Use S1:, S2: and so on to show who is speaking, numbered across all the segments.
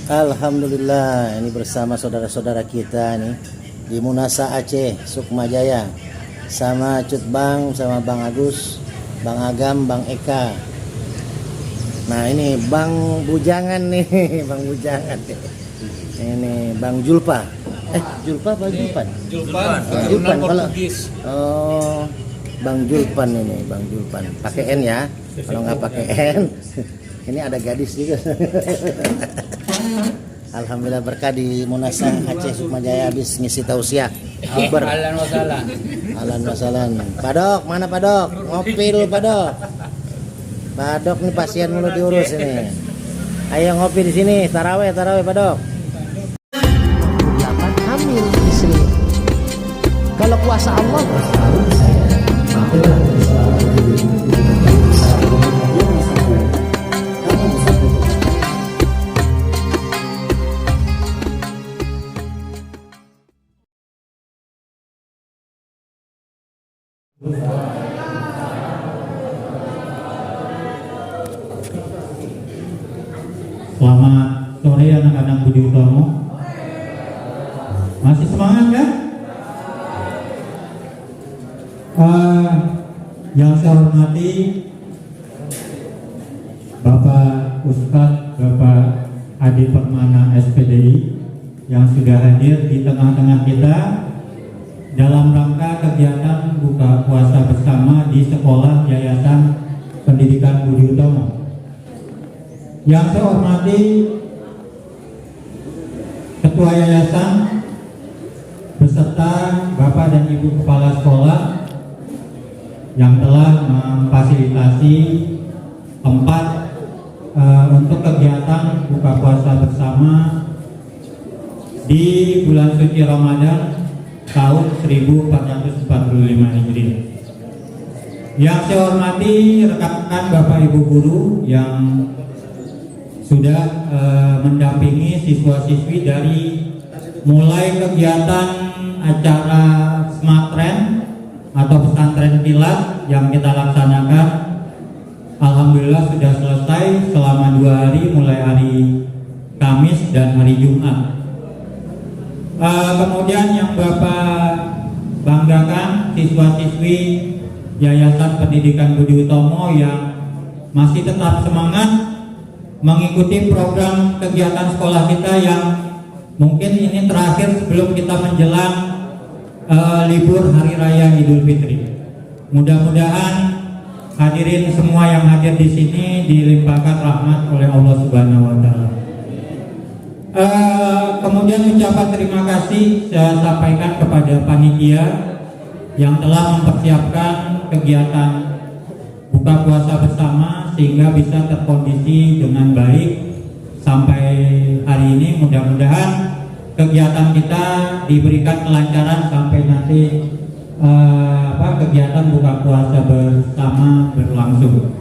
S1: Alhamdulillah, ini bersama saudara-saudara kita nih di Munasa Aceh, Sukmajaya, sama Cut Bang, sama Bang Agus, Bang Agam, Bang Eka. Nah ini Bang Bujangan nih, Bang Bujangan nih. Ini Bang Julpa. Julpa apa Julpan?
S2: Julpan.
S1: Julpan kalau.
S2: Portugis.
S1: Oh, Bang Julpan ini, Bang Julpan. Pakai N ya. Kalau nggak pakai N, ini ada gadis juga. Alhamdulillah berkah di Munasa Aceh Sukmajaya habis ngisi tausiah. Akbar.
S2: Ahlan wa sahlan.
S1: Ahlan wa sahlan. Padok, mana Padok? Ngopi dulu Padok. Padok nih pasien mulu diurus ini. Ayo ngopi di sini, taraweh Padok. Dapat hamil istri. Kalau kuasa Allah.
S3: Selamat sore anak-anak Budi Utomo. Masih semangat kan? Yang saya hormati Bapak Ustadz, Bapak Adi Permana SPDI yang sudah hadir di tengah-tengah kita dalam rangka kegiatan buka puasa bersama di Sekolah Yayasan Pendidikan Budi Utomo. Yang saya hormati Ketua Yayasan beserta Bapak dan Ibu Kepala Sekolah yang telah memfasilitasi tempat untuk kegiatan buka puasa bersama di bulan suci Ramadan tahun 1445 Hijriah. Yang saya hormati rekan-rekan Bapak Ibu guru yang sudah mendampingi siswa-siswi dari mulai kegiatan acara Smart Trend atau pesantren kilat yang kita laksanakan. Alhamdulillah sudah selesai selama 2 hari, mulai hari Kamis dan hari Jumat. Kemudian yang Bapak banggakan siswa-siswi Yayasan Pendidikan Budi Utomo yang masih tetap semangat mengikuti program kegiatan sekolah kita yang mungkin ini terakhir sebelum kita menjelang libur Hari Raya Idul Fitri. Mudah-mudahan hadirin semua yang hadir di sini dilimpahkan rahmat oleh Allah Subhanahu wa Ta'ala. Kemudian ucapan terima kasih saya sampaikan kepada panitia yang telah mempersiapkan kegiatan buka puasa bersama sehingga bisa terkondisi dengan baik sampai hari ini. Mudah-mudahan kegiatan kita diberikan kelancaran sampai nanti kegiatan buka puasa bersama berlangsung.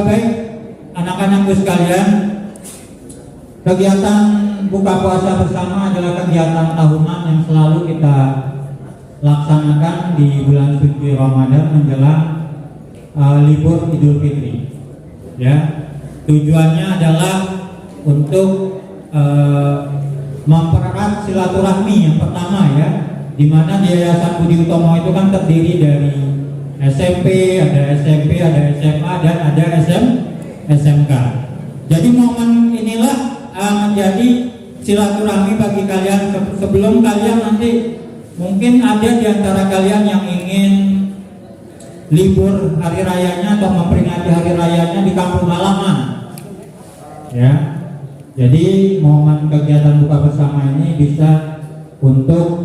S3: Baik anak-anakku sekalian, kegiatan buka puasa bersama adalah kegiatan tahunan yang selalu kita laksanakan di bulan suci Ramadan menjelang libur Idul Fitri. Ya, tujuannya adalah untuk mempererat silaturahmi yang pertama ya, di mana di Yayasan Budi Utomo itu kan terdiri dari SMP, ada SMA dan ada SMK. Jadi momen inilah menjadi silaturahmi bagi kalian sebelum kalian nanti mungkin ada di antara kalian yang ingin libur hari rayanya atau memperingati hari rayanya di kampung halaman. Ya. Jadi momen kegiatan buka bersama ini bisa untuk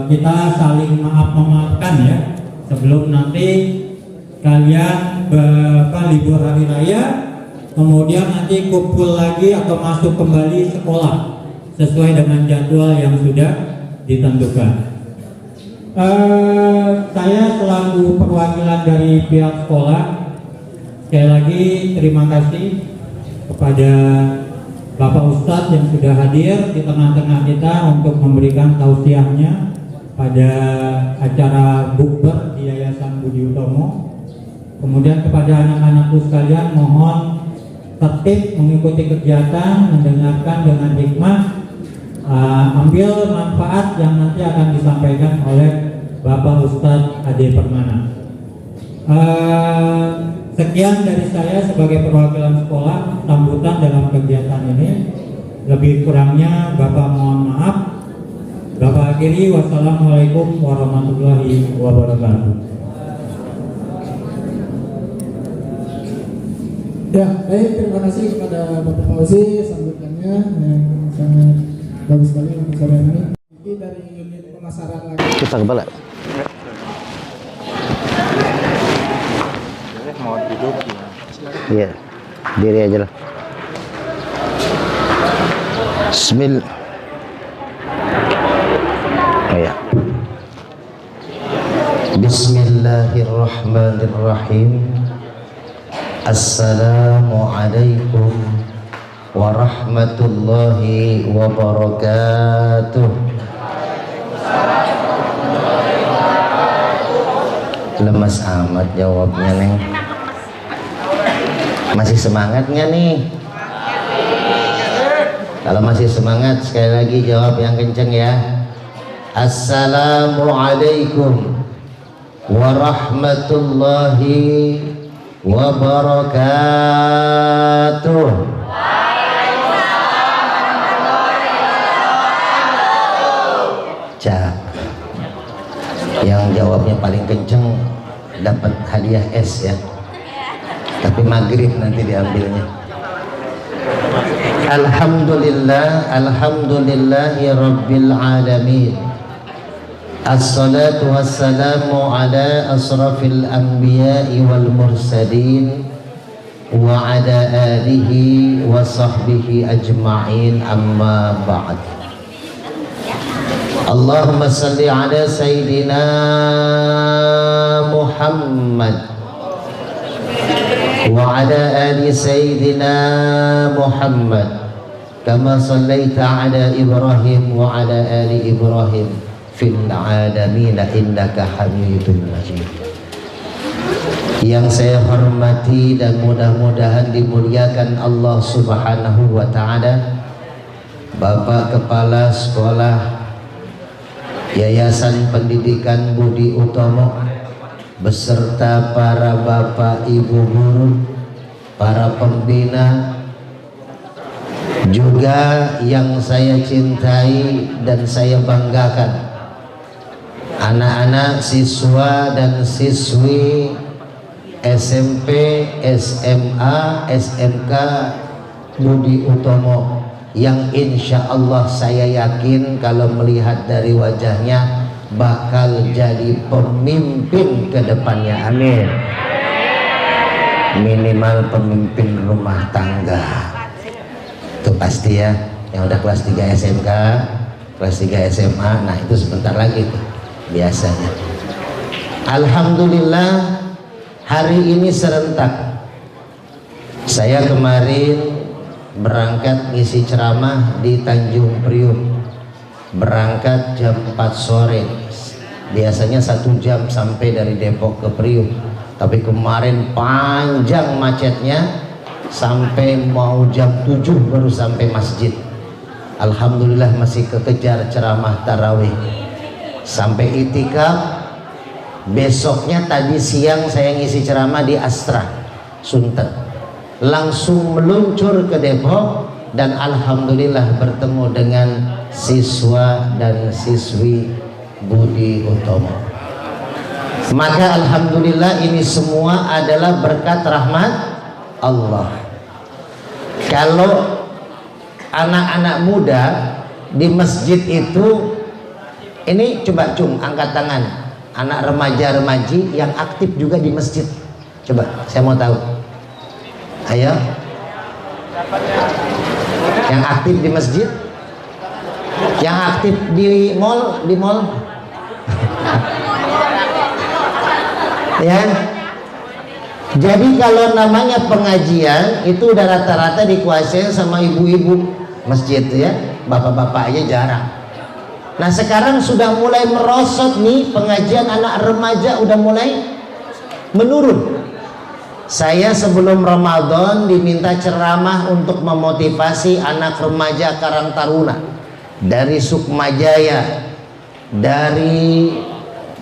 S3: kita saling memaafkan ya sebelum nanti kalian libur hari raya, kemudian nanti kumpul lagi atau masuk kembali sekolah sesuai dengan jadwal yang sudah ditentukan. Saya selaku perwakilan dari pihak sekolah sekali lagi terima kasih kepada Bapak Ustadz yang sudah hadir di tengah-tengah kita untuk memberikan tausiahnya pada acara bukber di Yayasan Budi Utomo. Kemudian kepada anak-anakku sekalian mohon tertib mengikuti kegiatan, mendengarkan dengan hikmah, ambil manfaat yang nanti akan disampaikan oleh Bapak Ustadz Ade Permana. Sekian dari saya sebagai perwakilan sekolah sambutan dalam kegiatan ini. Lebih kurangnya Bapak mohon maaf. Bapak akhiri, wassalamualaikum warahmatullahi wabarakatuh.
S2: Ya, baik, terima kasih kepada Bapak Fauzi sambutannya yang sangat bagus sekali untuk sore ini. Ini dari unit pemasaran lagi.
S1: Kita kepala.
S4: Mau duduk
S1: Iya, diri aja lah. Bismillah. Oh ya. Bismillahirrahmanirrahim. Assalamualaikum warahmatullahi wabarakatuh. Lemas amat jawabnya, Neng. Masih semangat nggak nih? Kalau masih semangat, sekali lagi jawab yang kenceng ya. Assalamualaikum warahmatullahi wabarakatuh. Cak, yang jawabnya paling kenceng dapat hadiah es ya. Tapi maghrib nanti diambilnya. Alhamdulillah, alhamdulillahi rabbil alamin. Assalatu wassalamu ala asrafil anbiya'i wal mursalin wa ala alihi wa sahbihi ajma'in, amma ba'd. Allahumma salli ala sayyidina Muhammad wa ala ali sayyidina Muhammad kama sallaita ala Ibrahim wa ala ali Ibrahim fil alamin innaka Hamidum Majid. Yang saya hormati dan mudah-mudahan dimuliakan Allah Subhanahu wa taala, Bapak Kepala Sekolah Yayasan Pendidikan Budi Utomo beserta para bapak ibu guru, para pembina, juga yang saya cintai dan saya banggakan, anak-anak siswa dan siswi SMP, SMA, SMK Budi Utomo yang insya Allah saya yakin kalau melihat dari wajahnya bakal jadi pemimpin ke depannya, amin. Minimal pemimpin rumah tangga itu pasti ya. Yang udah kelas 3 SMK, kelas 3 SMA, nah itu sebentar lagi tuh biasanya. Alhamdulillah hari ini serentak. Saya kemarin berangkat ngisi ceramah di Tanjung Priuk, berangkat jam 4 sore. Biasanya 1 jam sampai dari Depok ke Priuk, tapi kemarin panjang macetnya sampai mau jam 7 baru sampai masjid. Alhamdulillah masih kekejar ceramah tarawih sampai itikaf. Besoknya tadi siang saya ngisi ceramah di Astra Sunten, langsung meluncur ke Depok dan alhamdulillah bertemu dengan siswa dan siswi Budi Utomo. Maka alhamdulillah ini semua adalah berkat rahmat Allah. Kalau anak-anak muda di masjid itu, ini coba cum angkat tangan, anak remaja-remaji yang aktif juga di masjid. Coba saya mau tahu. Ayo, yang aktif di masjid, yang aktif di mall, ya. Jadi kalau namanya pengajian itu udah rata-rata dikuasain sama ibu-ibu masjid ya, bapak-bapak aja jarang. Nah sekarang sudah mulai merosot nih, pengajian anak remaja udah mulai menurun. Saya sebelum Ramadan diminta ceramah untuk memotivasi anak remaja Karang Taruna dari Sukmajaya, dari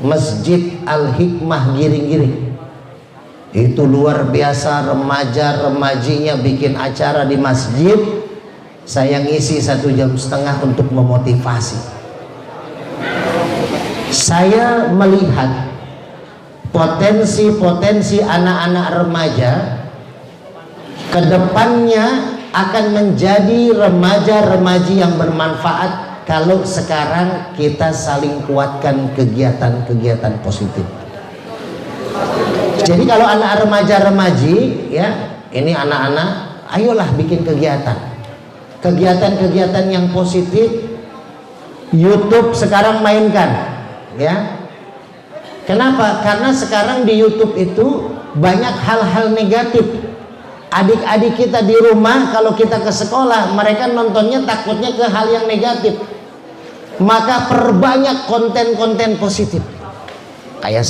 S1: Masjid Al-Hikmah Giring-Giring. Itu luar biasa, remaja-remajinya bikin acara di masjid. Saya ngisi 1,5 jam untuk memotivasi. Saya melihat potensi-potensi anak-anak remaja kedepannya akan menjadi remaja-remaji yang bermanfaat kalau sekarang kita saling kuatkan kegiatan-kegiatan positif. Jadi kalau anak remaja-remaji, ya, ini anak-anak, ayolah bikin kegiatan yang positif. YouTube sekarang mainkan, ya. Kenapa? Karena sekarang di YouTube itu banyak hal-hal negatif. Adik-adik kita di rumah kalau kita ke sekolah, mereka nontonnya takutnya ke hal yang negatif. Maka perbanyak konten-konten positif. Kayak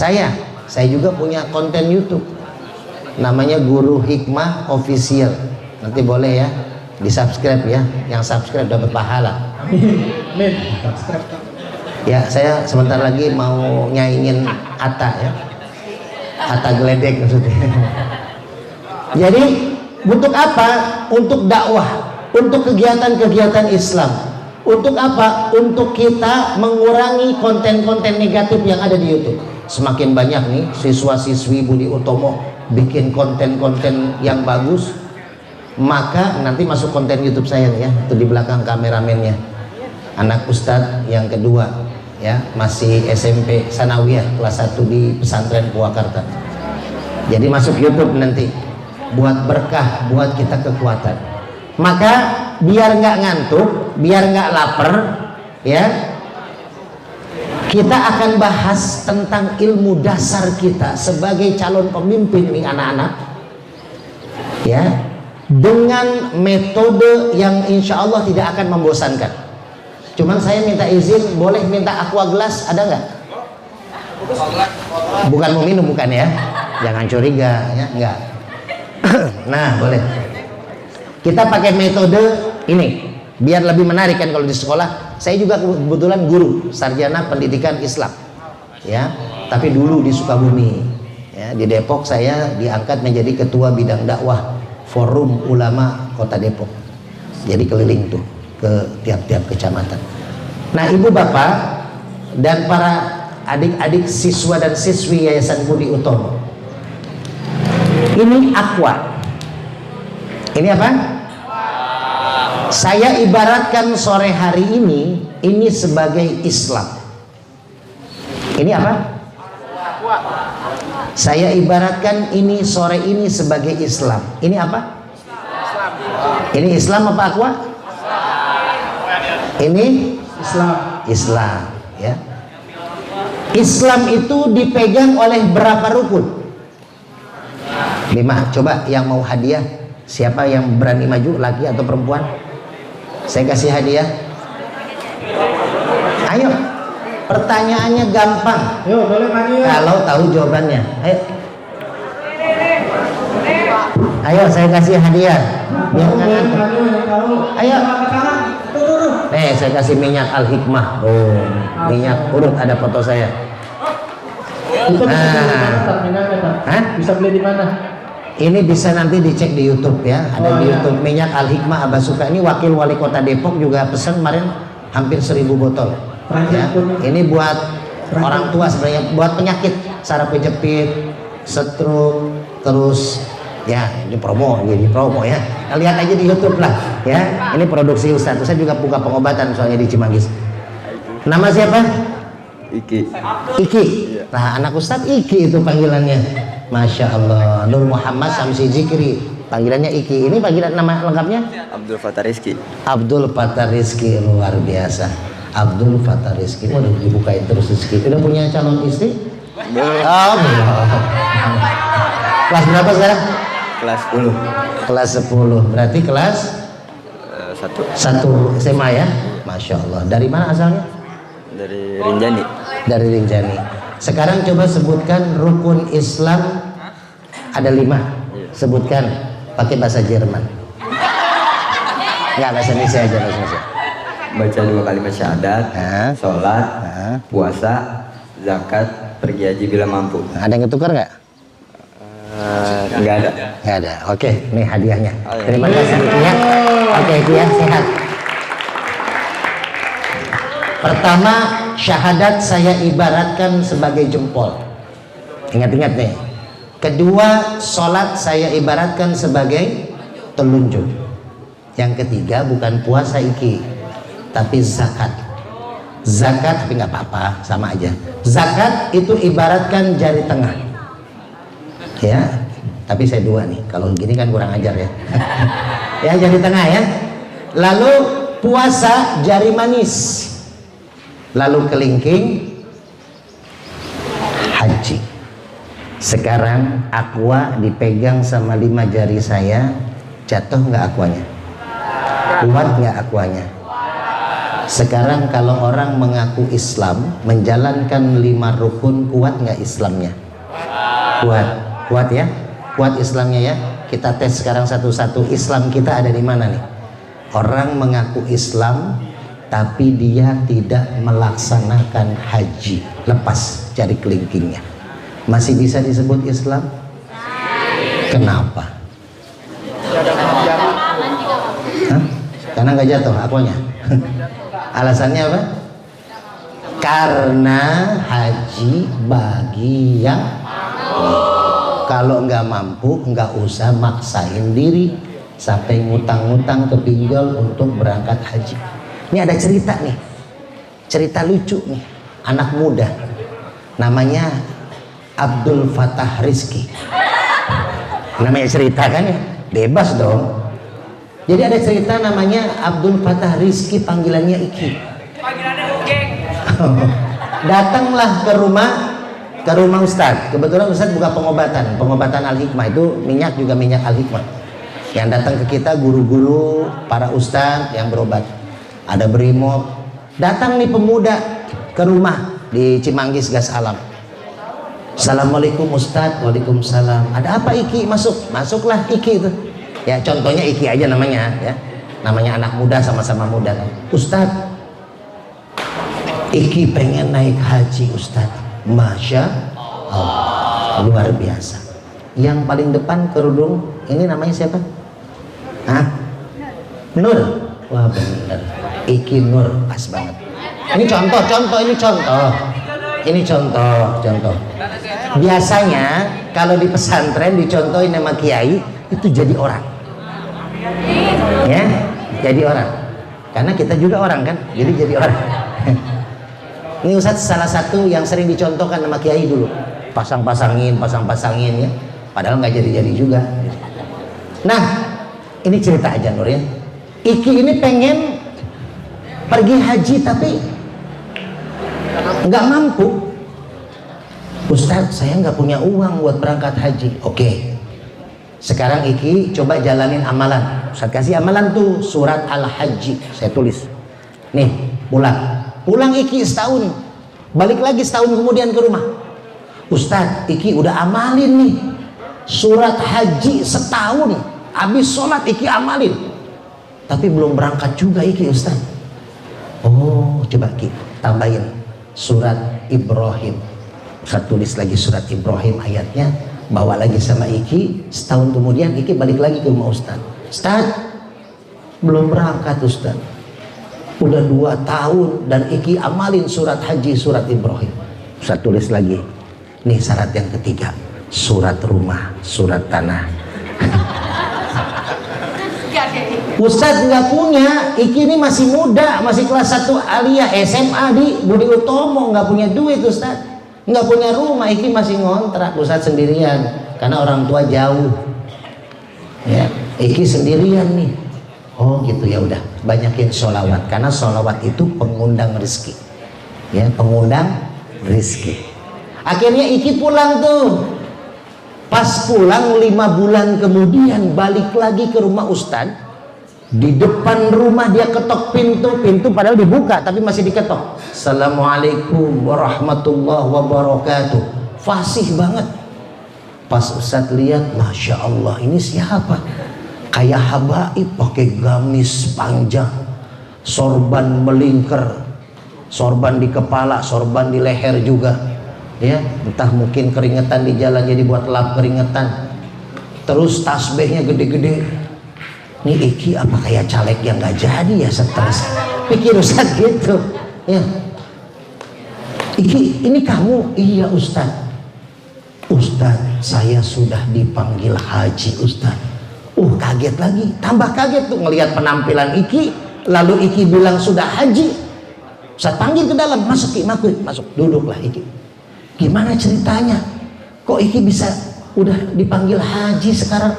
S1: saya juga punya konten YouTube. Namanya Guru Hikmah Official. Nanti boleh ya di-subscribe ya. Yang subscribe dapat pahala.
S2: Amin. Subscribe.
S1: Ya, saya sebentar lagi mau nyaingin Atta ya. Atta geledek maksudnya. Jadi untuk apa? Untuk dakwah, untuk kegiatan-kegiatan Islam. Untuk apa? Untuk kita mengurangi konten-konten negatif yang ada di YouTube. Semakin banyak nih siswa-siswi Budi Utomo bikin konten-konten yang bagus, maka nanti masuk konten YouTube saya nih ya. Itu di belakang kameramennya. Anak Ustadz yang kedua, ya, masih SMP Sanawiyah kelas 1 di pesantren Purwakarta. Jadi masuk YouTube nanti buat berkah, buat kita kekuatan. Maka biar nggak ngantuk, biar nggak lapar, ya, kita akan bahas tentang ilmu dasar kita sebagai calon pemimpin nih anak-anak, ya, dengan metode yang insya Allah tidak akan membosankan. Cuman saya minta izin, boleh minta aqua gelas, ada nggak? Bukan mau minum, bukan ya? Jangan curiga, ya, enggak. Nah, boleh. Kita pakai metode ini, biar lebih menarik kan kalau di sekolah. Saya juga kebetulan guru sarjana pendidikan Islam, ya. Tapi dulu di Sukabumi, ya, di Depok saya diangkat menjadi ketua bidang dakwah Forum Ulama Kota Depok. Jadi keliling tuh ke tiap-tiap kecamatan. Nah, ibu bapak dan para adik-adik siswa dan siswi Yayasan Budi Utomo, ini aqua. Ini apa? Saya ibaratkan sore hari ini sebagai Islam. Ini apa? Saya ibaratkan ini sore ini sebagai Islam. Ini apa? Ini Islam apa aqua? Ini Islam, ya. Islam itu dipegang oleh berapa rukun? 5. Coba yang mau hadiah, siapa yang berani maju, laki atau perempuan? Saya kasih hadiah. Ayo, pertanyaannya gampang.
S2: Yuk, boleh maju ya.
S1: Kalau tahu jawabannya, ayo. Ayo, saya kasih hadiah. Biar nggak ngantuk. Ayo. Saya kasih minyak Al-Hikmah. Oh, minyak urut, ada foto saya.
S2: Itu bisa beli di mana, Pak? Minyaknya, Pak?
S1: Hah?
S2: Bisa beli di mana?
S1: Ini bisa nanti dicek di YouTube ya. Ada di YouTube minyak Al-Hikmah Abah Suka. Ini wakil wali kota Depok juga pesan kemarin hampir 1000 botol. Ya. Ini buat orang tua sebenarnya, buat penyakit saraf kejepit, stroke, terus ya ini promo ya. Lihat aja di YouTube lah ya. Ini produksi Ustadz. Saya juga buka pengobatan soalnya di Cimanggis. Nama siapa? Iki. Nah, anak Ustadz Iki itu panggilannya. Masya Allah. Nur Muhammad Samsi Zikri, panggilannya Iki. Ini panggilan nama lengkapnya?
S4: Abdul Fattah Rizki.
S1: Abdul Fattah Rizki, luar biasa. Abdul Fattah Rizki. Waduh, dibukain terus Rizki. Udah punya calon istri? Oh, belum. Kelas berapa sekarang?
S4: Kelas 10.
S1: Kelas 10. Berarti kelas 1 SMA ya? Masya Allah. Dari mana asalnya?
S4: Dari Rinjani.
S1: Dari Rinjani. Sekarang coba sebutkan rukun Islam, ada 5. Sebutkan pakai bahasa Jerman. Enggak, bahasa Indonesia aja, bahasa Indonesia.
S4: Baca 2 kalimat syahadat, sholat, puasa, zakat, pergi haji bila mampu.
S1: Ada yang ketukar nggak?
S4: Enggak ada.
S1: Nggak ada. Oke, nih hadiahnya.
S4: Oh, iya.
S1: Terima kasih Iki ya. Oke Iki ya, sehat. Pertama, syahadat saya ibaratkan sebagai jempol. Ingat-ingat nih. Kedua, sholat saya ibaratkan sebagai telunjuk. Yang ketiga, bukan puasa Iki, tapi zakat. Zakat, tapi nggak apa-apa, sama aja. Zakat itu ibaratkan jari tengah. Ya, tapi saya 2 nih. Kalau gini kan kurang ajar ya. Ya, jari tengah ya. Lalu puasa jari manis. Lalu kelingking haji. Sekarang aqua dipegang sama 5 jari saya, jatuh nggak aquanya? Kuat nggak aquanya? Sekarang kalau orang mengaku Islam, menjalankan 5 rukun, kuat nggak Islamnya? Kuat, kuat ya, kuat Islamnya ya. Kita tes sekarang satu-satu, Islam kita ada di mana nih? Orang mengaku Islam, tapi dia tidak melaksanakan haji, lepas jari kelingkingnya, masih bisa disebut Islam? Kenapa? Hah? Karena nggak jatuh aquanya. Alasannya apa? Karena haji bagi yang kalau nggak mampu nggak usah maksain diri sampai ngutang-ngutang ke pinjol untuk berangkat haji. Ini ada cerita nih, cerita lucu nih, anak muda namanya Abdul Fattah Rizki. Namanya cerita kan ya, bebas dong. Jadi ada cerita namanya Abdul Fattah Rizki, panggilannya Iki.
S5: Panggilannya Ugeng.
S1: Datanglah ke rumah Ustadz. Kebetulan Ustadz buka pengobatan Al-Hikmah, itu minyak juga minyak Al-Hikmah. Yang datang ke kita guru-guru, para ustadz yang berobat. Ada brimob. Datang nih pemuda ke rumah di Cimanggis Gas Alam. Assalamualaikum Ustadz. Waalaikumsalam. Ada apa Iki? Masuklah Iki itu. Ya contohnya Iki aja namanya ya. Namanya anak muda, sama-sama muda kan. Ustadz, Iki pengen naik haji Ustadz. Masya Allah, luar biasa. Yang paling depan kerudung ini namanya siapa? Hah? Nur. Wah bener, Iki Nur, pas banget. Ini contoh. Ini contoh. Biasanya kalau di pesantren dicontohin nama kiai itu jadi orang. Ya, jadi orang. Karena kita juga orang kan, jadi orang. Ini Ustadz salah satu yang sering dicontohkan sama kiai dulu. Pasang-pasangin ya. Padahal nggak jadi-jadi juga. Nah, ini cerita aja Nur ya. Iki ini pengen pergi haji tapi nggak mampu. Ustadz, saya nggak punya uang buat berangkat haji. Oke. Sekarang Iki coba jalanin amalan. Ustadz kasih amalan tuh, surat Al-Hajj. Saya tulis. Nih, pulang Iki setahun. Balik lagi setahun kemudian ke rumah. Ustadz, Iki udah amalin nih surat haji setahun. Habis sholat Iki amalin, tapi belum berangkat juga Iki Ustadz. Oh, coba Iki tambahin surat Ibrahim. Ustadz tulis lagi surat Ibrahim ayatnya, bawa lagi sama Iki. Setahun kemudian Iki balik lagi ke rumah Ustadz. Ustadz, belum berangkat Ustadz. Udah 2 tahun dan Iki amalin surat haji, surat Ibrahim. Ustadz tulis lagi. Nih syarat yang ketiga, surat rumah, surat tanah. Ustadz nggak punya. Iki ini masih muda, masih kelas 1 aliyah SMA di Budi Utomo, nggak punya duit Ustadz. Nggak punya rumah, Iki masih ngontrak Ustadz sendirian karena orang tua jauh. Ya, Iki sendirian nih. Oh gitu, ya udah, banyakin sholawat karena sholawat itu pengundang rezeki. Ya, pengundang rezeki. Akhirnya Iki pulang tuh. Pas pulang 5 bulan kemudian balik lagi ke rumah Ustadz. Di depan rumah dia ketok pintu padahal dibuka tapi masih diketok. Assalamualaikum warahmatullahi wabarakatuh. Fasih banget.
S5: Pas Ustadz lihat, Masya Allah, ini siapa? Kayak habaib, pakai gamis panjang, sorban melingkar, sorban di kepala, sorban di leher juga, ya, entah mungkin keringetan di jalan jadi buat lap keringetan. Terus tasbihnya gede-gede. Nih iki apa kayak caleg yang gak jadi ya, stres. Pikir Ustadz gitu, ya. Iki, ini kamu? Iya Ustadz. Ustadz, saya sudah dipanggil haji Ustadz. Kaget lagi, tambah kaget tuh ngelihat penampilan Iki. Lalu Iki bilang sudah haji. Ustadz panggil ke dalam, masuk Ki, masuk, duduklah Iki. Gimana ceritanya? Kok Iki bisa udah dipanggil haji sekarang?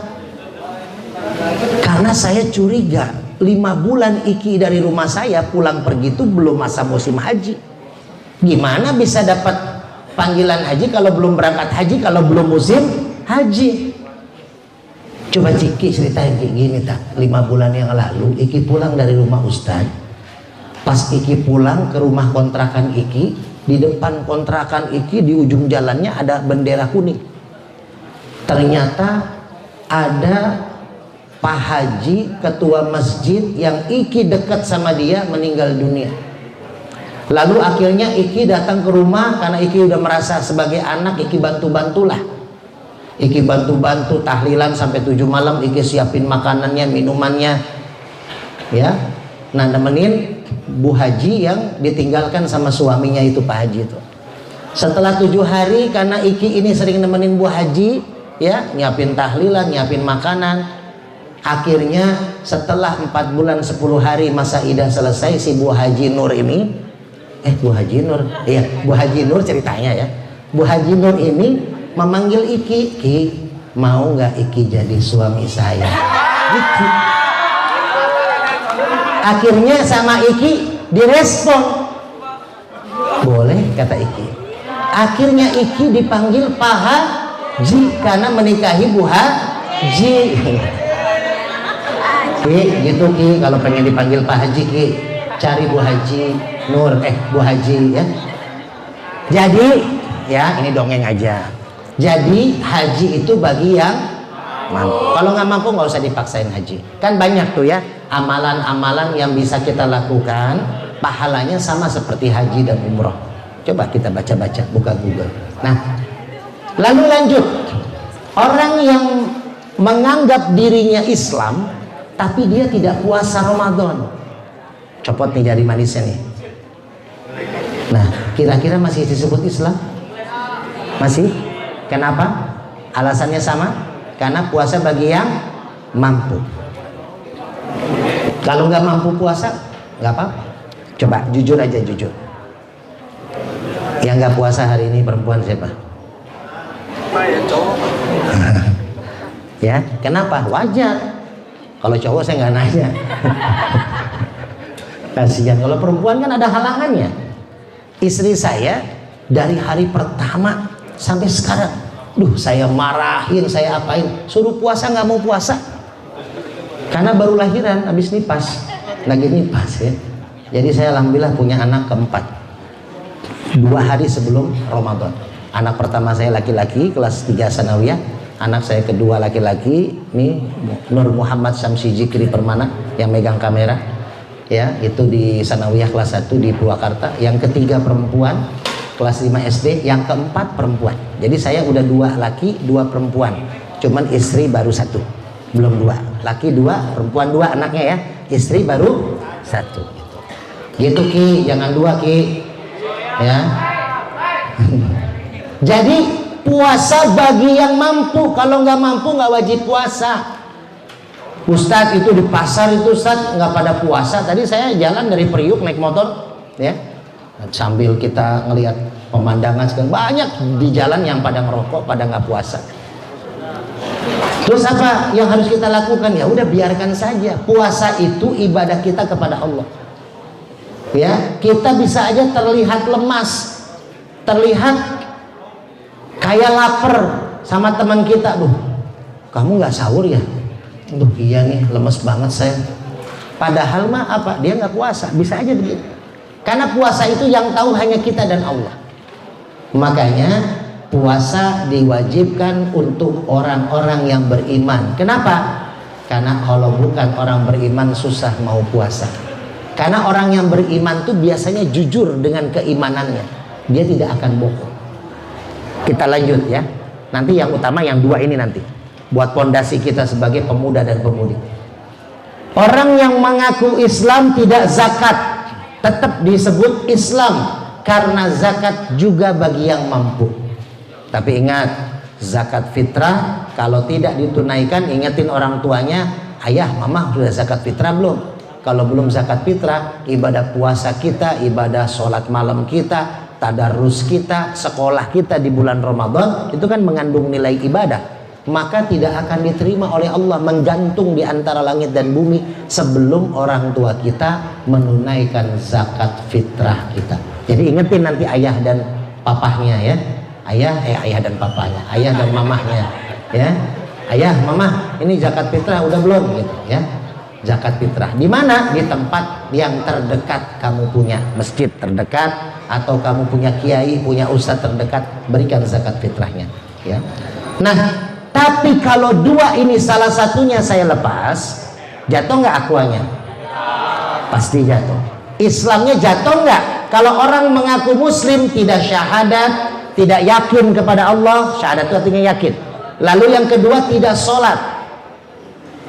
S5: Karena saya curiga 5 bulan Iki dari rumah saya pulang pergi itu belum masa musim haji. Gimana bisa dapat panggilan haji kalau belum berangkat haji, kalau belum musim haji? Coba Ciki ceritain kayak gini tak. 5 bulan yang lalu Iki pulang dari rumah Ustadz. Pas Iki pulang ke rumah kontrakan Iki, di depan kontrakan Iki di ujung jalannya ada bendera kuning. Ternyata ada Pak Haji, ketua masjid yang Iki dekat sama dia, meninggal dunia. Lalu akhirnya Iki datang ke rumah karena Iki udah merasa sebagai anak, Iki bantu-bantulah. Iki bantu-bantu tahlilan sampai 7 malam, Iki siapin makanannya, minumannya, ya. Nah, nemenin Bu Haji yang ditinggalkan sama suaminya itu, Pak Haji itu. Setelah 7 hari, karena Iki ini sering nemenin Bu Haji, ya, nyiapin tahlilan, nyiapin makanan. Akhirnya setelah 4 bulan 10 hari masa idah selesai, si Bu Haji Nur ini, Bu Haji Nur, iya, Bu Haji Nur ceritanya ya. Bu Haji Nur ini memanggil Iki, Ki, mau nggak Iki jadi suami saya? Gitu. Akhirnya sama Iki direspon, boleh kata Iki. Akhirnya Iki dipanggil Pak Haji karena menikahi Bu Haji. Ki, gitu Ki, kalau pengen dipanggil Pak Haji Ki, cari Bu Haji Nur, Bu Haji ya. Jadi ya ini dongeng aja. Jadi haji itu bagi yang mampu. Kalau nggak mampu nggak usah dipaksain haji. Kan banyak tuh ya amalan-amalan yang bisa kita lakukan, pahalanya sama seperti haji dan umroh. Coba kita baca-baca, buka Google. Nah, lalu lanjut. Orang yang menganggap dirinya Islam, tapi dia tidak puasa Ramadan. Copot nih jari manisnya nih. Nah, kira-kira masih disebut Islam? Masih? Kenapa? Alasannya sama? Karena puasa bagi yang mampu. Kalau nggak mampu puasa, nggak apa-apa. Coba jujur aja, jujur. Yang nggak puasa hari ini perempuan siapa? Ya, kenapa? Wajar. Kalau cowok saya nggak nanya. Kasihan. Kalau perempuan kan ada halangannya. Istri saya dari hari pertama sampai sekarang, saya marahin, saya apain, suruh puasa nggak mau puasa. Karena baru lahiran, habis nipas, lagi nipas ya. Jadi saya alhamdulillah punya anak keempat. 2 hari sebelum Ramadan. Anak pertama saya laki-laki, kelas 3 sanawiyah. Anak saya kedua laki-laki, nih Nur Muhammad Syamsi Jikri Permana yang megang kamera. Ya, itu di sanawiyah kelas 1 di Purwakarta. Yang ketiga perempuan, kelas 5 SD. Yang keempat perempuan. Jadi saya udah 2 laki, 2 perempuan. Cuman istri baru 1, belum 2. Laki 2, perempuan 2 anaknya ya. Istri baru 1. Gitu Ki, jangan 2 Ki. Ya. Jadi puasa bagi yang mampu. Kalau nggak mampu nggak wajib puasa. Ustadz itu di pasar itu Ustadz nggak pada puasa. Tadi saya jalan dari Priuk naik motor, ya, sambil kita ngelihat pemandangan sekarang banyak di jalan yang pada ngerokok, pada nggak puasa. Terus apa yang harus kita lakukan? Ya udah biarkan saja. Puasa itu ibadah kita kepada Allah. Ya, kita bisa aja terlihat lemas, terlihat kayak lapar sama teman kita. Kamu nggak sahur ya? Iya nih, lemes banget saya. Padahal mah apa? Dia nggak puasa, bisa aja begitu. Karena puasa itu yang tahu hanya kita dan Allah. Makanya puasa diwajibkan untuk orang-orang yang beriman. Kenapa? Karena kalau bukan orang beriman susah mau puasa. Karena orang yang beriman tuh biasanya jujur dengan keimanannya. Dia tidak akan bohong. Kita lanjut ya. Nanti yang utama yang dua ini nanti. Buat pondasi kita sebagai pemuda dan pemudi. Orang yang mengaku Islam tidak zakat tetap disebut Islam, karena zakat juga bagi yang mampu. Tapi ingat, zakat fitrah kalau tidak ditunaikan, ingetin orang tuanya, ayah, mama sudah zakat fitrah belum? Kalau belum zakat fitrah, ibadah puasa kita, ibadah sholat malam kita, tadarus kita, sekolah kita di bulan Ramadan, itu kan mengandung nilai ibadah. Maka tidak akan diterima oleh Allah, menggantung di antara langit dan bumi sebelum orang tua kita menunaikan zakat fitrah kita. Jadi ingetin nanti ayah dan papahnya ya. Ayah dan papahnya, ayah dan mamahnya ya. Ayah, mamah, ini zakat fitrah udah belum gitu ya. Zakat fitrah di mana? Di tempat yang terdekat kamu punya, masjid terdekat atau kamu punya kiai, punya ustadz terdekat, berikan zakat fitrahnya ya. Nah, tapi kalau dua ini salah satunya saya lepas, jatuh nggak akuanya? Pasti jatuh. Islamnya jatuh nggak? Kalau orang mengaku muslim tidak syahadat, tidak yakin kepada Allah, syahadat itu artinya yakin. Lalu yang kedua tidak sholat.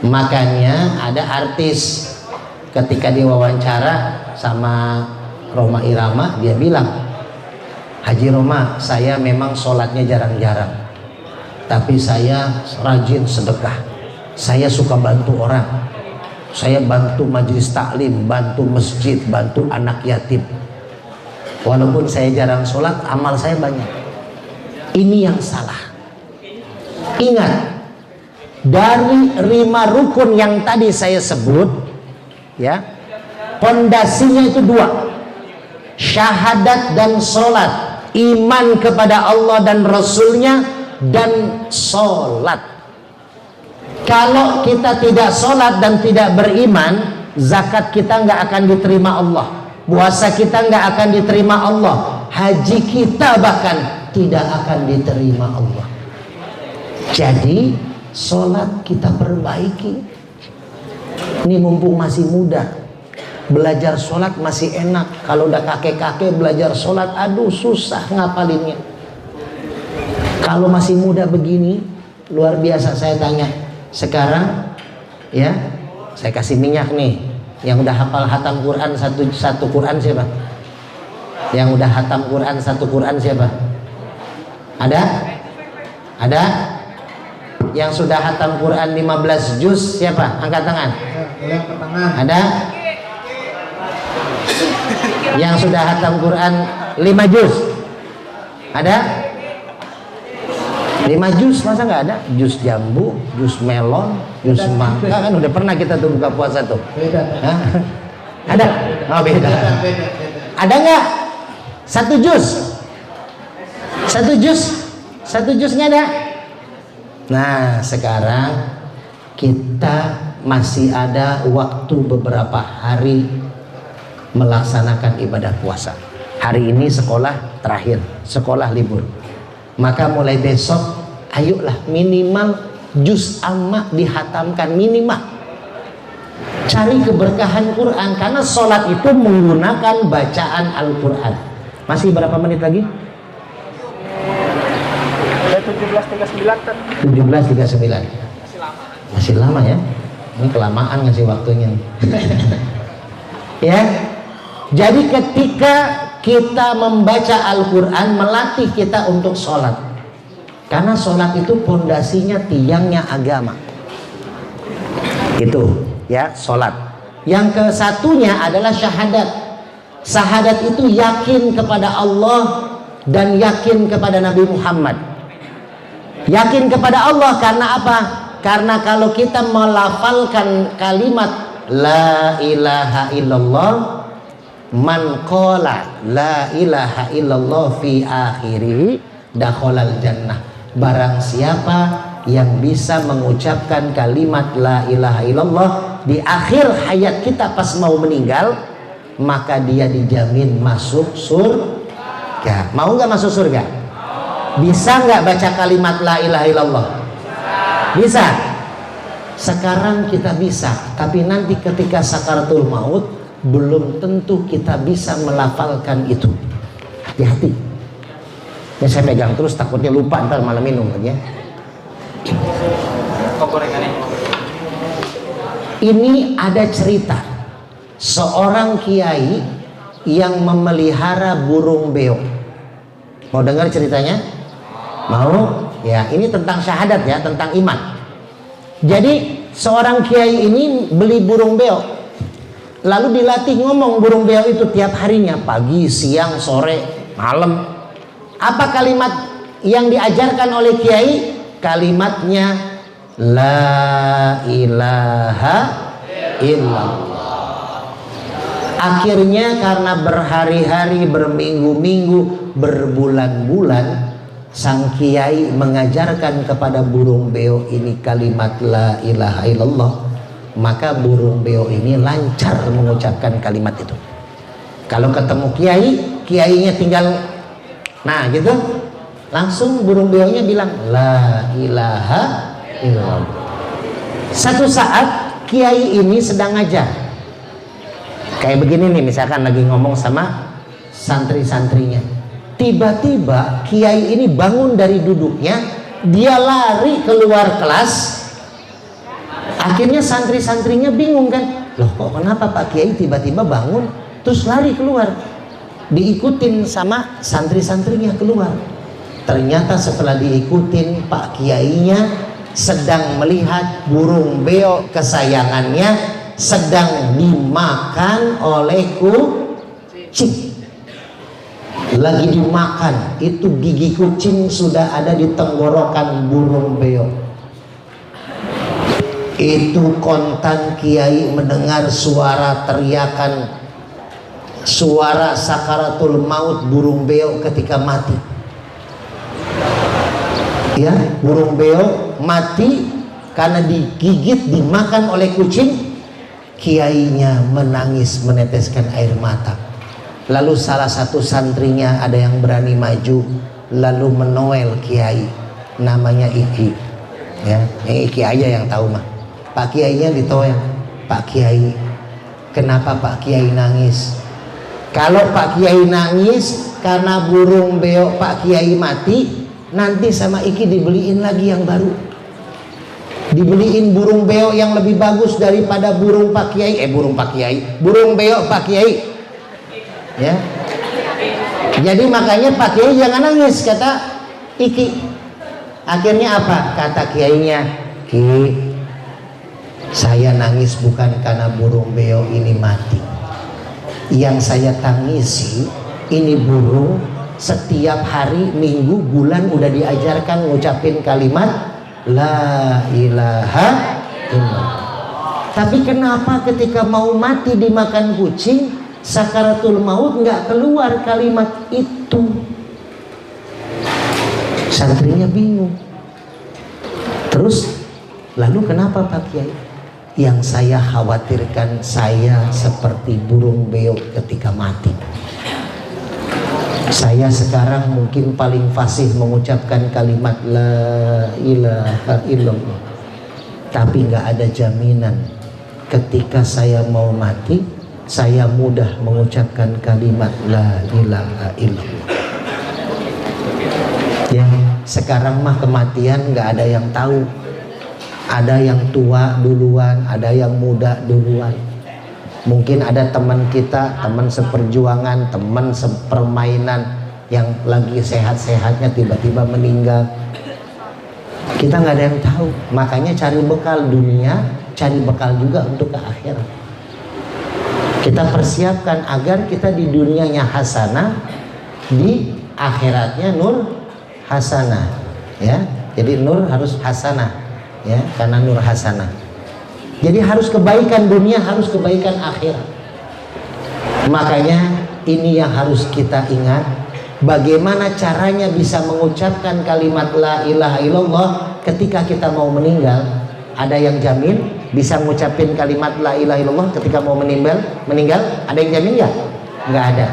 S5: Makanya ada artis ketika diwawancara sama Roma Irama, dia bilang, Haji Roma, saya memang sholatnya jarang-jarang, tapi saya rajin sedekah, saya suka bantu orang, saya bantu majelis taklim, bantu masjid, bantu anak yatim. Walaupun saya jarang sholat, amal saya banyak. Ini yang salah. Ingat, dari 5 rukun yang tadi saya sebut ya, pondasinya itu 2, syahadat dan sholat, iman kepada Allah dan Rasulnya, dan sholat. Kalau kita tidak sholat dan tidak beriman, zakat kita nggak akan diterima Allah, puasa kita nggak akan diterima Allah, haji kita bahkan tidak akan diterima Allah. Jadi sholat kita perbaiki. Ini mumpung masih muda, belajar sholat masih enak. Kalau udah kakek-kakek belajar sholat, aduh susah ngapalinnya. Kalau masih muda begini, luar biasa. Saya tanya, sekarang ya, saya kasih minyak nih. Yang udah hafal hatam Quran satu Quran siapa? Yang udah hatam Quran satu Quran siapa? Ada? Ada? Yang sudah hatam Quran 15 juz siapa? Angkat tangan. Ada? Yang sudah hatam Quran 5 juz? Ada? 5 juz masa nggak ada? Juz jambu, juz melon, juz mangga, kan udah pernah kita tuh buka puasa tuh.
S2: Beda.
S5: Hah? Ada? Oh beda. Ada nggak? 1 juz? 1 juz? 1 juznya ada? Nah sekarang kita masih ada waktu beberapa hari melaksanakan ibadah puasa. Hari ini sekolah terakhir, sekolah libur. Maka mulai besok, ayolah minimal juz amma dihatamkan, minimal. Cari keberkahan Quran, karena sholat itu menggunakan bacaan Al-Quran. Masih berapa menit lagi? 17.39. 17.39. Masih lama ya. Ini kelamaan ngasih waktunya. Ya. Jadi ketika kita membaca Al-Quran, melatih kita untuk sholat. Karena sholat itu pondasinya, tiangnya agama. Itu ya, sholat. Yang kesatunya adalah syahadat. Syahadat itu yakin kepada Allah dan yakin kepada Nabi Muhammad. Yakin kepada Allah karena apa? Karena kalau kita melafalkan kalimat La ilaha illallah, man qala la ilaha illallah fi akhiri dakhalal jannah. Barang siapa yang bisa mengucapkan kalimat la ilaha illallah di akhir hayat kita pas mau meninggal, maka dia dijamin masuk surga. Mau nggak masuk surga? Bisa nggak baca kalimat la ilaha illallah? Bisa. Sekarang kita bisa, tapi nanti ketika sakaratul maut belum tentu kita bisa melafalkan itu. Hati-hati. Ya, saya pegang terus takutnya lupa ntar malam minum lagi ya. Ini ada cerita seorang kiai yang memelihara burung beo. Mau dengar ceritanya? Mau? Ya, ini tentang syahadat ya, tentang iman. Jadi seorang kiai ini beli burung beo, lalu dilatih ngomong burung beo itu tiap harinya, pagi, siang, sore, malam. Apa kalimat yang diajarkan oleh kiai? Kalimatnya la ilaha illallah. Akhirnya karena berhari-hari, berminggu-minggu, berbulan-bulan, sang kiai mengajarkan kepada burung beo ini kalimat la ilaha illallah, maka burung beo ini lancar mengucapkan kalimat itu. Kalau ketemu kiai, kiainya tinggal nah gitu, langsung burung beonya bilang la ilaha illallah. Satu saat kiai ini sedang ngajar kayak begini nih, misalkan lagi ngomong sama santri-santrinya. Tiba-tiba kiai ini bangun dari duduknya, dia lari keluar kelas. Akhirnya santri-santrinya bingung kan, loh kok kenapa Pak Kiai tiba-tiba bangun terus lari keluar? Diikutin sama santri-santrinya keluar. Ternyata setelah diikutin, Pak Kiainya sedang melihat burung beo kesayangannya sedang dimakan oleh kucing. Lagi dimakan, itu gigi kucing sudah ada di tenggorokan burung beo. Itu kontan kiai mendengar suara teriakan, suara sakaratul maut burung beo ketika mati. Ya, burung beo mati karena digigit, dimakan oleh kucing. Kiainya menangis, meneteskan air mata. Lalu salah satu santrinya ada yang berani maju, lalu menoel kiai, namanya Iki. Ya, yang Iki aja yang tahu mah. Pak Kiainya ditoel. Pak Kiai, kenapa Pak Kiai nangis? Kalau Pak Kiai nangis karena burung beo Pak Kiai mati, nanti sama Iki dibeliin lagi yang baru. Dibeliin burung beo yang lebih bagus daripada burung Pak Kiai. Burung beo Pak Kiai. Ya. Jadi makanya Pak Kiai jangan nangis, kata Iki. Akhirnya apa? Kata kiainya, Ki, saya nangis bukan karena burung beo ini mati. Yang saya tangisi ini burung setiap hari, minggu, bulan udah diajarkan ngucapin kalimat la ilaha illallah. Tapi kenapa ketika mau mati dimakan kucing, sakaratul maut nggak keluar kalimat itu? Santrinya bingung. Terus lalu kenapa Pak Kiai? Yang saya khawatirkan saya seperti burung beo ketika mati. Saya sekarang mungkin paling fasih mengucapkan kalimat la ilaha illallah, tapi nggak ada jaminan ketika saya mau mati saya mudah mengucapkan kalimat la ilaha illallah. Ya, sekarang mah kematian nggak ada yang tahu. Ada yang tua duluan, ada yang muda duluan. Mungkin ada teman kita, teman seperjuangan, teman sepermainan yang lagi sehat-sehatnya tiba-tiba meninggal. Kita nggak ada yang tahu. Makanya cari bekal dunia, cari bekal juga untuk ke akhirat. Kita persiapkan agar kita di dunianya hasanah, di akhiratnya nur hasanah. Ya, jadi nur harus hasanah. Ya, karena nur hasanah. Jadi harus kebaikan dunia, harus kebaikan akhirat. Makanya ini yang harus kita ingat. Bagaimana caranya bisa mengucapkan kalimat la ilaha illallah ketika kita mau meninggal? Ada yang jamin bisa mengucapin kalimat la ilaha illallah ketika mau meninggal? Ada yang jamin nggak? Nggak ada.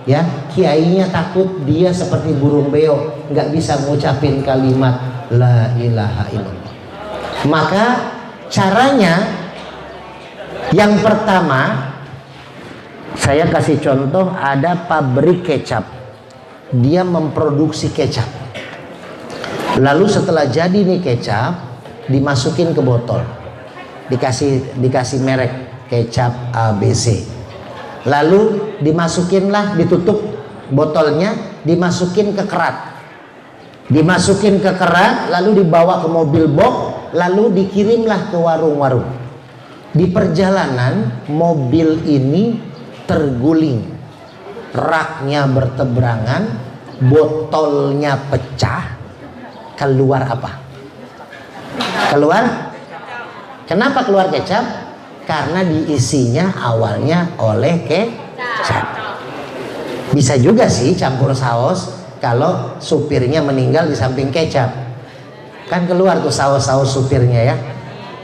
S5: ya, kiainya takut dia seperti burung beo, nggak bisa ngucapin kalimat la ilaha illallah. Maka caranya yang pertama, saya kasih contoh, ada pabrik kecap, dia memproduksi kecap. Lalu setelah jadi nih kecap, dimasukin ke botol, dikasih merek kecap ABC. Lalu dimasukinlah, ditutup botolnya, dimasukin ke kerat, lalu dibawa ke mobil box, lalu dikirimlah ke warung-warung. Di perjalanan mobil ini terguling, raknya berteberangan, botolnya pecah, keluar apa? Kenapa keluar kecap? Karena diisinya awalnya oleh kecap. Bisa juga sih campur saus kalau supirnya meninggal di samping kecap, kan keluar tuh saus-saus supirnya ya,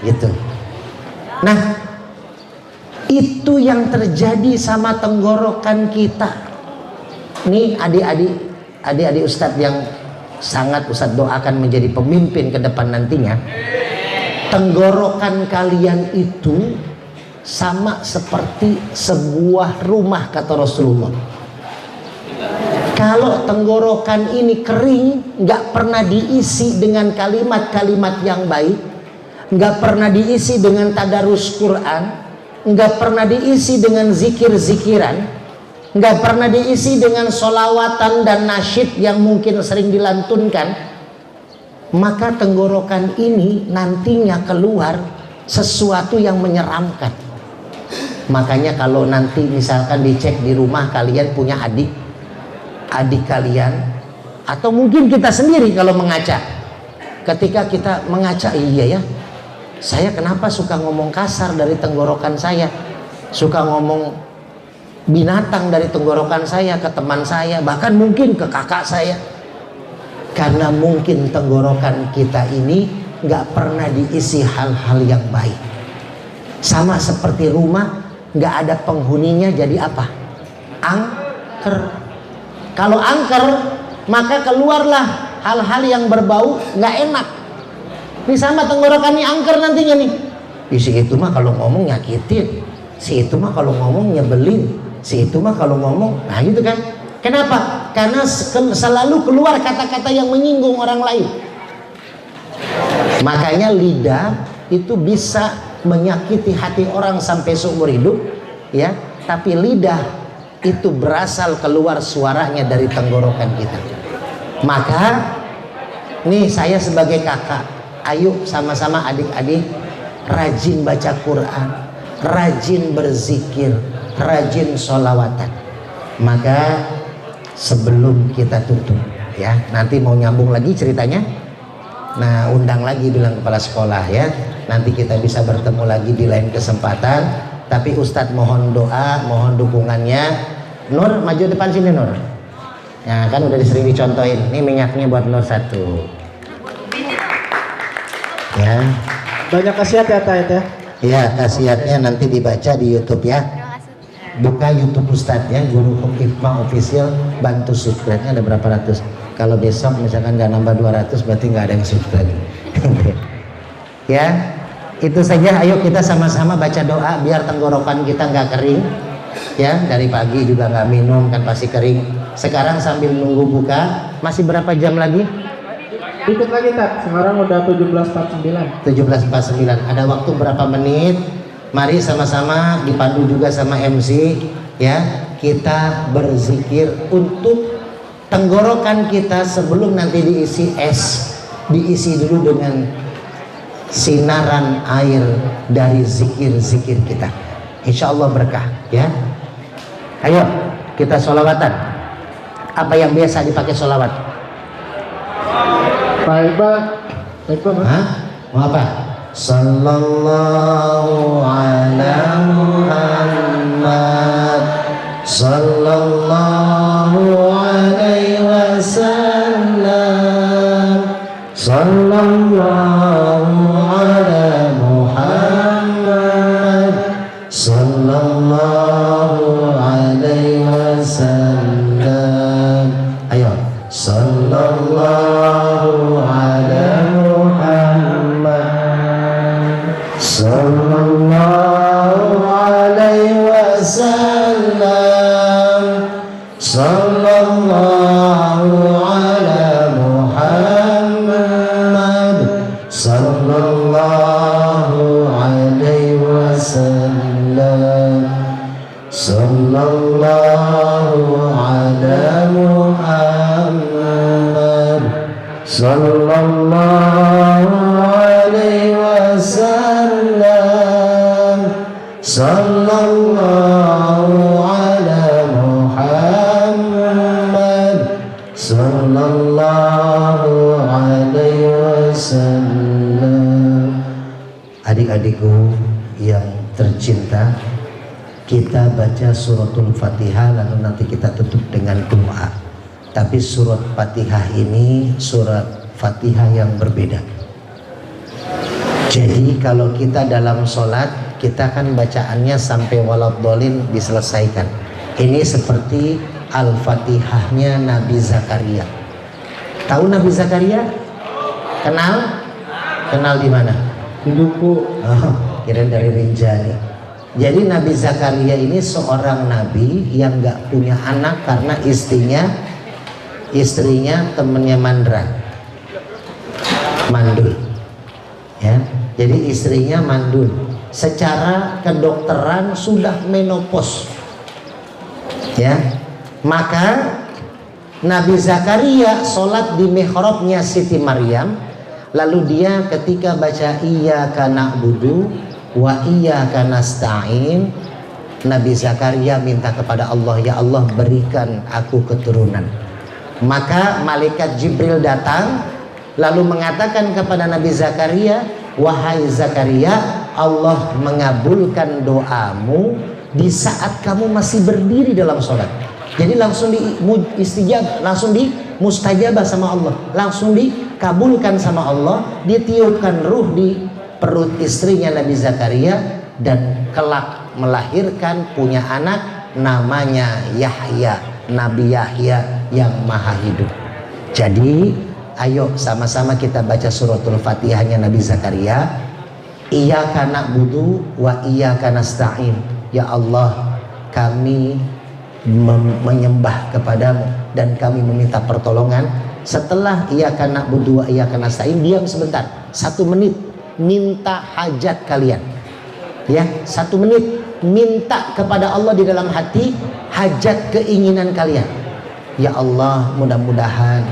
S5: gitu. Nah, itu yang terjadi sama tenggorokan kita. Nih adik-adik ustadz yang sangat ustadz doakan menjadi pemimpin ke depan nantinya. Tenggorokan kalian itu sama seperti sebuah rumah, kata Rasulullah. Kalau tenggorokan ini kering, nggak pernah diisi dengan kalimat-kalimat yang baik, nggak pernah diisi dengan tadarus Quran, nggak pernah diisi dengan zikir-zikiran, nggak pernah diisi dengan solawatan dan nasyid yang mungkin sering dilantunkan, maka tenggorokan ini nantinya keluar sesuatu yang menyeramkan. Makanya kalau nanti misalkan dicek di rumah kalian punya adik kalian, atau mungkin kita sendiri kalau mengaca, ketika kita mengaca, iya ya, saya kenapa suka ngomong kasar dari tenggorokan saya, suka ngomong binatang dari tenggorokan saya ke teman saya, bahkan mungkin ke kakak saya. Karena mungkin tenggorokan kita ini nggak pernah diisi hal-hal yang baik. Sama seperti rumah, nggak ada penghuninya, jadi apa? Angker. Kalau angker, maka keluarlah hal-hal yang berbau nggak enak. Ini sama tenggorokan ini angker nantinya nih. Si itu mah kalau ngomong nyakitin, si itu mah kalau ngomong nyebelin, si itu mah kalau ngomong, nah gitu kan? Kenapa? Karena selalu keluar kata-kata yang menyinggung orang lain. Makanya lidah itu bisa menyakiti hati orang sampai seumur hidup, ya. Tapi lidah itu berasal keluar suaranya dari tenggorokan kita. Maka nih saya sebagai kakak, ayo sama-sama adik-adik rajin baca Quran, rajin berzikir, rajin sholawatan. Maka sebelum kita tutup, ya, nanti mau nyambung lagi ceritanya, nah undang lagi, bilang kepala sekolah ya, nanti kita bisa bertemu lagi di lain kesempatan. Tapi Ustadz mohon doa, mohon dukungannya. Nur, maju depan sini Nur. Ya kan udah sering dicontohin. Ini minyaknya buat Nur satu. Ya.
S2: Banyak khasiat ya Tayat ya.
S5: Ya, khasiatnya nanti dibaca di YouTube ya. Buka YouTube Ustadz ya, Guru Hukum Hikmah Official, bantu subscribe-nya ada berapa ratus. Kalau besok misalkan nggak nambah 200 berarti nggak ada yang subscribe. Ya, itu saja. Ayo kita sama-sama baca doa biar tenggorokan kita nggak kering. Ya, dari pagi juga nggak minum kan pasti kering. Sekarang sambil nunggu buka, masih berapa jam lagi?
S2: Dikit lagi Tat, sekarang udah 17.49.
S5: 17.49. Ada waktu berapa menit? Mari sama-sama dipandu juga sama MC ya, kita berzikir untuk tenggorokan kita sebelum nanti diisi es, diisi dulu dengan sinaran air dari zikir-zikir kita. Insya Allah berkah ya. Ayo kita sholawatan. Apa yang biasa dipakai sholawat?
S2: Baik Pak.
S5: Hah? Mau apa? Sallallahu ala Muhammad, sallallahu alaihi wasallam, sallallahu ala Muhammad, sallallahu alaihi wasallam. wasallam. Sallallahu ala Muhammad, sallallahu alaihi wasallam, sallallahu ala Muhammad, sallallahu alaihi wasallam, sallallahu ala Muhammad, sallallahu alaihi wasallam. Adik-adikku yang tercinta, kita baca suratul Fatihah lalu nanti kita tutup dengan doa. Tapi surat Fatihah ini surat Fatihah yang berbeda. Jadi kalau kita dalam sholat, kita kan bacaannya sampai waladhdallin diselesaikan. Ini seperti Al-Fatihahnya Nabi Zakaria. Tahu Nabi Zakaria? Kenal? Kenal di mana?
S2: Di buku.
S5: Oh, kirain dari Rinjani. Jadi Nabi Zakaria ini seorang nabi yang gak punya anak karena istrinya temennya mandul. Ya, jadi istrinya mandul. Secara kedokteran sudah menopause. Ya, maka Nabi Zakaria sholat di mihrabnya Siti Maryam, lalu dia ketika baca iyyaka na'budu wa iyyaka nasta'in, Nabi Zakaria minta kepada Allah, ya Allah berikan aku keturunan. Maka malaikat Jibril datang lalu mengatakan kepada Nabi Zakaria, wahai Zakaria, Allah mengabulkan doamu di saat kamu masih berdiri dalam sholat. Jadi langsung langsung dimustajabah sama Allah, langsung dikabulkan sama Allah, ditiupkan ruh di perut istrinya Nabi Zakaria dan kelak melahirkan punya anak namanya Yahya, Nabi Yahya yang maha hidup. Jadi ayo sama-sama kita baca suratul Fatihahnya Nabi Zakaria. Iyyaka na'budu wa iyyaka nasta'in. Ya Allah, kami menyembah kepadamu dan kami meminta pertolongan. Setelah iyyaka na'budu wa iyyaka nasta'in, diam sebentar, 1 menit, minta hajat kalian. Ya, 1 menit minta kepada Allah di dalam hati hajat keinginan kalian. Ya Allah, mudah-mudahan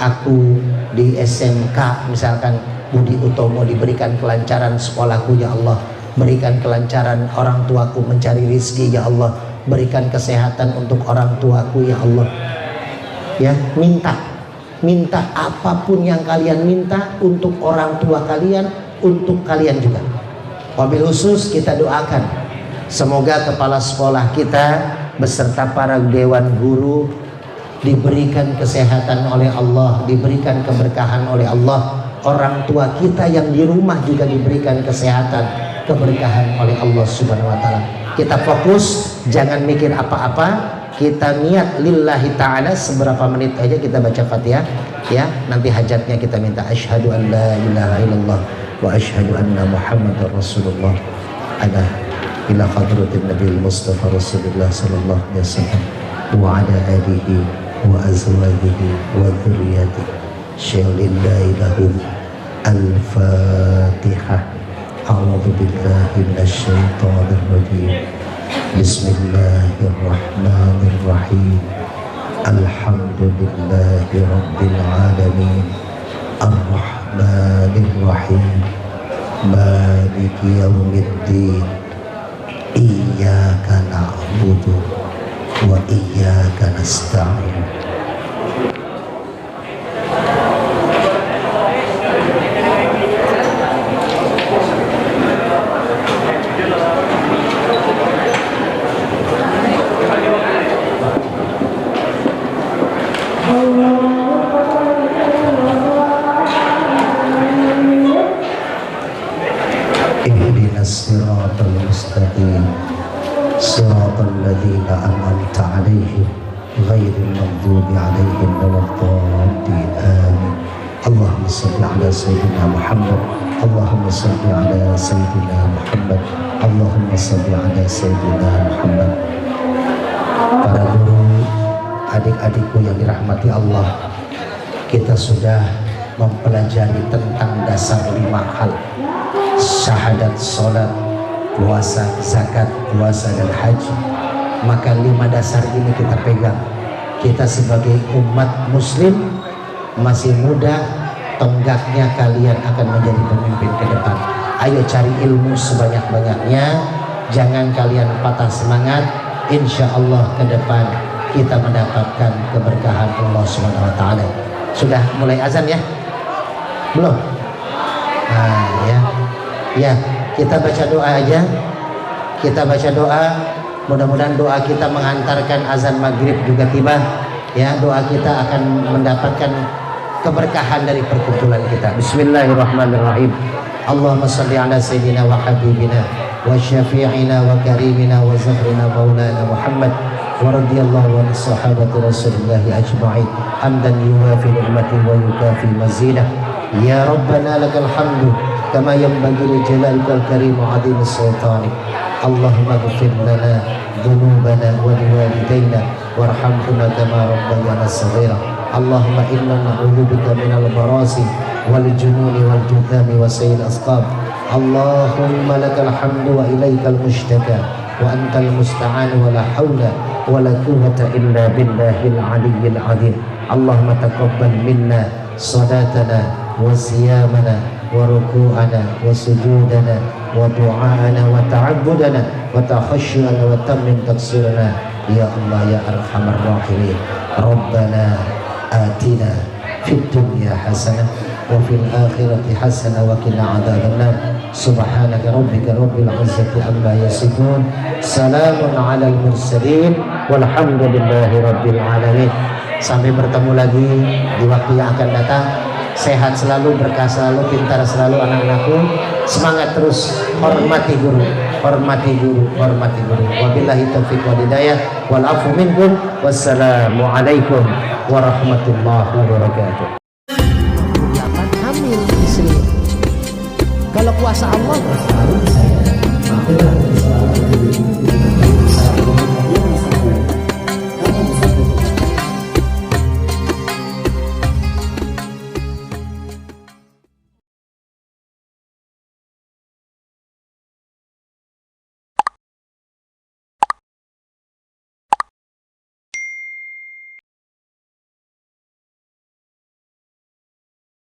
S5: aku di SMK misalkan Budi Utomo diberikan kelancaran sekolahku, ya Allah. Berikan kelancaran orang tuaku mencari rizki, ya Allah. Berikan kesehatan untuk orang tuaku, ya Allah. Ya, minta apapun yang kalian minta untuk orang tua kalian, untuk kalian juga. Wabil khusus kita doakan semoga kepala sekolah kita beserta para dewan guru diberikan kesehatan oleh Allah, diberikan keberkahan oleh Allah. Orang tua kita yang di rumah juga diberikan kesehatan, keberkahan oleh Allah Subhanahu wa taala. Kita fokus, jangan mikir apa-apa. Kita niat lillahi ta'ala, seberapa menit aja kita baca Fatihah, ya. Nanti hajatnya kita minta asyhadu an la ilaha illallah wa asyhadu anna Muhammadar Rasulullah. Ada ila hadratin Nabi Mustafa Rasulullah sallallahu alaihi wasallam wa ala alihi wa azwajihi wa dzurriyyatihi syalillahi lahum. Al-Fatihah. A'udzu billahi minasyaitonir rajim. Bismillahirrahmanirrahim. Alhamdulillahi rabbil alamin. Ar-Rahmanir Rahim. Maliki yaumiddin. Iyyaka na'budu wa iyyaka nasta'in. Siratal mustaqim siratal ladzina an'amta 'alaihim ghairil maghdubi 'alaihim waladdallin. Amin. Allahumma salli ala sayyidina Muhammad. Allahumma salli ala sayyidina Muhammad. Allahumma salli ala sayyidina Muhammad. Para guru, adik-adikku yang dirahmati Allah, kita sudah mempelajari tentang dasar 5 hal: syahadat, sholat, puasa, zakat, puasa, dan haji. Maka 5 dasar ini kita pegang. Kita sebagai umat muslim masih muda, tonggaknya kalian akan menjadi pemimpin ke depan. Ayo cari ilmu sebanyak-banyaknya, jangan kalian patah semangat. Insya Allah ke depan kita mendapatkan keberkahan Allah Subhanahu wa Ta'ala. Sudah mulai azan ya? Belum? Nah ya, kita baca doa aja. Kita baca doa. Mudah-mudahan doa kita mengantarkan azan maghrib juga tiba. Ya, doa kita akan mendapatkan keberkahan dari perkumpulan kita. Bismillahirrahmanirrahim. Allahumma salli ala sayyidina wa habibina wa syafi'ina wa karimina wa zahrina maulana Muhammad wa radiyallahu an sahabati rasulillahi ajma'in hamdan yuwafi ni'mati wa yukafi mazidah. Ya Rabbana lakal hamdu kama yanbaghi li jalalika al-karim wa 'azimi sultanik. Allahumma ighfir lana dhunubana wa liwalidayna warhamhuma kama rabbayana saghira. Allahumma inna na'udzubika minal barasi wal jununi wal judhami wa sayyil asqab. Allahumma lakal hamdu wa ilaikal mushtaka wa antal musta'an wa la hawla wa la quwwata illa billahil aliyyil azim. Allahumma taqabbal minna salatana wa siyamana wa ruku'ana wa sujudana wa du'ana wa ta'abbudana wa takhashyana wa tammin taksirana. Ya Allah ya arhamar rahimin. Rabbana atina fid dunya hasanah wa fil akhirati hasanah wa qina adzabannar. Subhanaka rabbika rabbil izzati amma yasifun. Salamun alal mursalin walhamdulillahi rabbil alamin. Sampai bertemu lagi di waktu yang akan datang. Sehat selalu, berkah selalu, pintar selalu anak-anakku. Semangat terus, hormati guru, hormati guru, hormati guru. Wabillahi taufiq wal hidayah wal afu minkum. Wassalamualaikum warahmatullahi wabarakatuh. Hamil istri. Kalau kuasa Allah selalu saya.